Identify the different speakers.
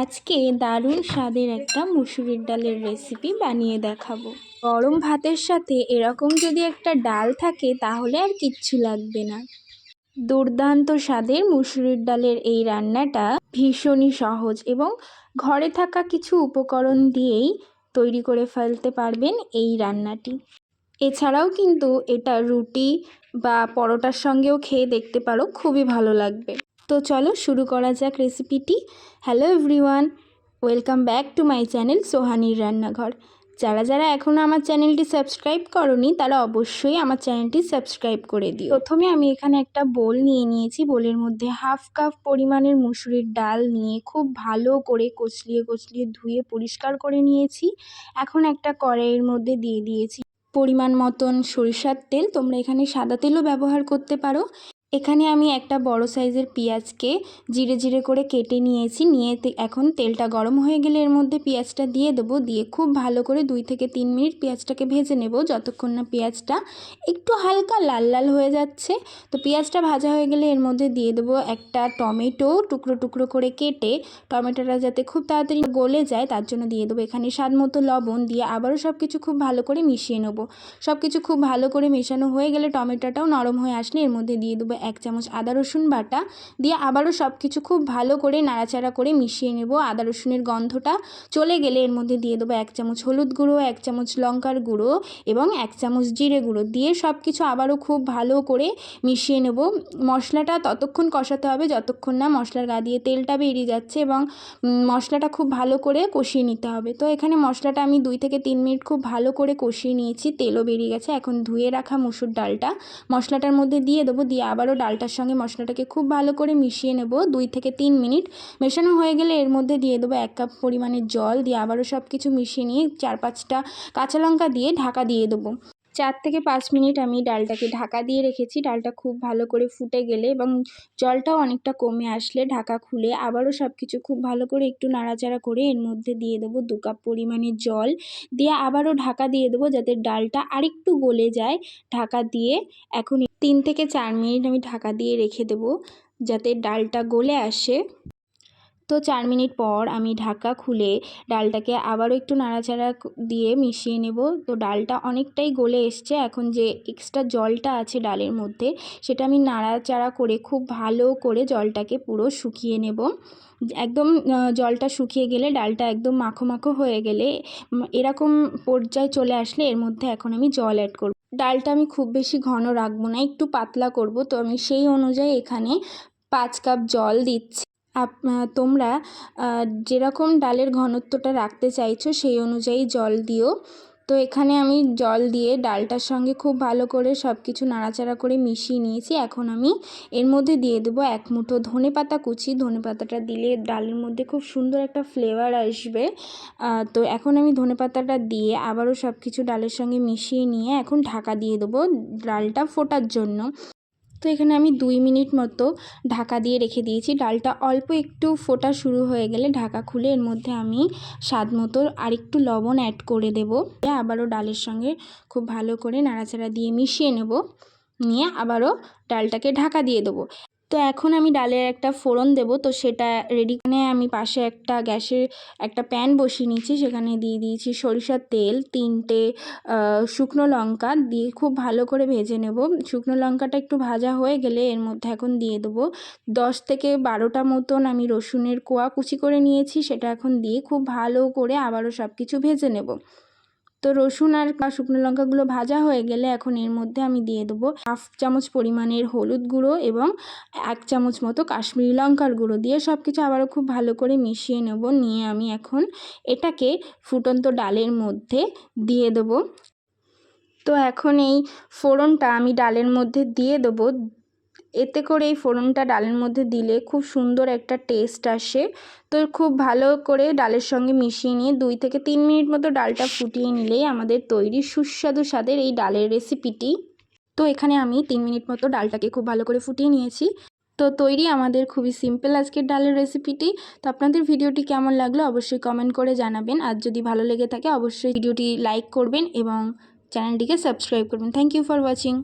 Speaker 1: আজকে দারুণ স্বাদের একটা মুসুরির ডালের রেসিপি বানিয়ে দেখাবো। গরম ভাতের সাথে এরকম যদি একটা ডাল থাকে তাহলে আর কিচ্ছু লাগবে না। দুর্দান্ত স্বাদের মুসুরির ডালের এই রান্নাটা ভীষণই সহজ এবং ঘরে থাকা কিছু উপকরণ দিয়েই তৈরি করে ফেলতে পারবেন এই রান্নাটি। এছাড়াও কিন্তু এটা রুটি বা পরোটার সঙ্গেও খেয়ে দেখতে পারো, খুবই ভালো লাগবে। তো চলো শুরু করা যাক রেসিপিটি। Hello everyone, welcome back to my channel সোহানির রান্নাঘর। যারা এখনও আমার চ্যানেলটি সাবস্ক্রাইব করনি তারা অবশ্যই আমার চ্যানেলটি সাবস্ক্রাইব করে দিও। প্রথমে আমি এখানে একটা বোল নিয়ে নিয়েছি। বোলের মধ্যে হাফ কাপ পরিমাণের মুসুরির ডাল নিয়ে খুব ভালো করে কচলিয়ে ধুয়ে পরিষ্কার করে নিয়েছি। এখন একটা কড়াইয়ের মধ্যে দিয়ে দিয়েছি পরিমাণ মতন সরিষার তেল। তোমরা এখানে সাদা তেলও ব্যবহার করতে পারো। এখানে আমি একটা বড় সাইজের পেঁয়াজকে জিরে করে কেটে নিয়েছি। এখন তেলটা গরম হয়ে গেলে এর মধ্যে পেঁয়াজটা দিয়ে দেবো। দিয়ে খুব ভালো করে 2 থেকে 3 মিনিট পেঁয়াজটাকে ভেজে নেব, যতক্ষণ না পেঁয়াজটা একটু হালকা লাল লাল হয়ে যাচ্ছে। তো পেঁয়াজটা ভাজা হয়ে গেলে এর মধ্যে দিয়ে দেবো একটা টমেটো টুকরো করে কেটে। টমেটোটা যাতে খুব তাড়াতাড়ি গলে যায় তার জন্য দিয়ে দেবো এখানে স্বাদ মতো লবণ। দিয়ে আবারও সব কিছু খুব ভালো করে মিশিয়ে নেব। সব কিছু খুব ভালো করে মেশানো হয়ে গেলে টমেটোটাও নরম হয়ে আসলে এর মধ্যে দিয়ে দেবো 1 চামচ আদা রসুন বাটা। দিয়ে আবারও সব কিছু খুব ভালো করে নাড়াচাড়া করে মিশিয়ে নেব। আদা রসুনের গন্ধটা চলে গেলে এর মধ্যে দিয়ে দেবো 1 চামচ হলুদ গুঁড়ো, 1 চামচ লঙ্কার গুঁড়ো এবং 1 চামচ জিরে গুঁড়ো। দিয়ে সব কিছু আবারও খুব ভালো করে মিশিয়ে নেব। মশলাটা ততক্ষণ কষাতে হবে যতক্ষণ না মশলার গা দিয়ে তেলটা বেরিয়ে যাচ্ছে এবং মশলাটা খুব ভালো করে কষিয়ে নিতে হবে। তো এখানে মশলাটা আমি 2 থেকে 3 মিনিট খুব ভালো করে কষিয়ে নিয়েছি। তেলও বেরিয়ে গেছে। এখন ধুয়ে রাখা মুসুর ডালটা মশলাটার মধ্যে দিয়ে দেবো। দিয়ে আবারও ডালটার সঙ্গে মশলাটাকে খুব ভালো করে মিশিয়ে নেব 2 থেকে 3 মিনিট। মেশানো হয়ে গেলে এর মধ্যে দিয়ে দেবো 1 কাপ পরিমাণের জল। দিয়ে আবারও সব কিছু মিশিয়ে নিয়ে 4-5টা কাঁচা লঙ্কা দিয়ে ঢাকা দিয়ে দেবো। 4 থেকে 5 মিনিট আমি ডালটাকে ঢাকা দিয়ে রেখেছি। ডালটা খুব ভালো করে ফুটে গেলে এবং জলটাও অনেকটা কমে আসলে ঢাকা খুলে আবারও সব কিছু খুব ভালো করে একটু নাড়াচাড়া করে এর মধ্যে দিয়ে দেবো 2 কাপ পরিমাণের জল। দিয়ে আবারও ঢাকা দিয়ে দেবো যাতে ডালটা আরেকটু গলে যায়। ঢাকা দিয়ে এখন 3 থেকে 4 মিনিট আমি ঢাকা দিয়ে রেখে দেবো যাতে ডালটা গলে আসে। তো 4 মিনিট পর আমি ঢাকা খুলে ডালটাকে আবারও একটু নাড়াচাড়া দিয়ে মিশিয়ে নেব। তো ডালটা অনেকটাই গলে এসছে। এখন যে এক্সট্রা জলটা আছে ডালের মধ্যে সেটা আমি নাড়াচাড়া করে খুব ভালো করে জলটাকে পুরো শুকিয়ে নেব। একদম জলটা শুকিয়ে গেলে ডালটা একদম মাখো হয়ে গেলে এরকম পর্যায়ে চলে আসলে এর মধ্যে এখন আমি জল অ্যাড করব। ডালটা আমি খুব বেশি ঘন রাখবো না, একটু পাতলা করব। তো আমি সেই অনুযায়ী এখানে 5 কাপ জল দিচ্ছি। তোমরা যেরকম ডালের ঘনত্বটা রাখতে চাইছো সেই অনুযায়ী জল দিও। তো এখানে আমি জল দিয়ে ডালটার সঙ্গে খুব ভালো করে সব কিছু নাড়াচাড়া করে মিশিয়ে নিয়েছি। এখন আমি এর মধ্যে দিয়ে দেবো 1 মুঠো ধনেপাতা কুচি। ধনেপাতাটা দিলে ডালের মধ্যে খুব সুন্দর একটা ফ্লেভার আসবে। তো এখন আমি ধনেপাতাটা দিয়ে আবারও সব কিছু ডালের সঙ্গে মিশিয়ে নিয়ে এখন ঢাকা দিয়ে দেবো ডালটা ফোটার জন্য। তো এখানে আমি 2 মিনিট মতো ঢাকা দিয়ে রেখে দিয়েছি। ডালটা অল্প একটু ফোটা শুরু হয়ে গেলে ঢাকা খুলে এর মধ্যে আমি স্বাদ মতো আরেকটু লবণ অ্যাড করে দেব। আবারও ডালের সঙ্গে খুব ভালো করে নাড়াচাড়া দিয়ে মিশিয়ে নেব। নিয়ে আবারও ডালটাকে ঢাকা দিয়ে দেবো। তো এখন আমি ডালের একটা ফোড়ন দেব। তো সেটা রেডি করে আমি পাশে একটা গ্যাসের একটা প্যান বসিয়ে নিয়েছি। সেখানে দিয়ে দিয়েছি সরিষার তেল, 3টে শুকনো লঙ্কা দিয়ে খুব ভালো করে ভেজে নেব। শুকনো লঙ্কাটা একটু ভাজা হয়ে গেলে এর মধ্যে এখন দিয়ে দেবো 10 থেকে 12টা মতন আমি রসুনের কোয়া কুচি করে নিয়েছি। সেটা এখন দিয়ে খুব ভালো করে আবারও সব কিছু ভেজে নেব। তো রসুন আর শুকনো লঙ্কাগুলো ভাজা হয়ে গেলে এখন এর মধ্যে আমি দিয়ে দেবো 1/2 চামচ পরিমাণের হলুদ গুঁড়ো এবং 1 চামচ মতো কাশ্মীরি লঙ্কার গুঁড়ো। দিয়ে সব কিছু আবারও খুব ভালো করে মিশিয়ে নেব। নিয়ে আমি এখন এটাকে ফুটন্ত ডালের মধ্যে দিয়ে দেবো। তো এখন এই ফোড়নটা আমি ডালের মধ্যে দিয়ে দেবো। এতে করে এই ফোড়নটা ডালের মধ্যে দিলে খুব সুন্দর একটা টেস্ট আসে। তো খুব ভালো করে ডালের সঙ্গে মিশিয়ে নিয়ে 2 থেকে 3 মিনিট মতো ডালটা ফুটিয়ে নিলেই আমাদের তৈরি সুস্বাদু স্বাদের এই ডালের রেসিপিটি। তো এখানে আমি 3 মিনিট মতো ডালটাকে খুব ভালো করে ফুটিয়ে নিয়েছি। তো তৈরি আমাদের খুবই সিম্পল আজকের ডালের রেসিপিটি। তো আপনাদের ভিডিওটি কেমন লাগলো অবশ্যই কমেন্ট করে জানাবেন। আর যদি ভালো লেগে থাকে অবশ্যই ভিডিওটি লাইক করবেন এবং চ্যানেলটিকে সাবস্ক্রাইব করবেন। Thank you for watching.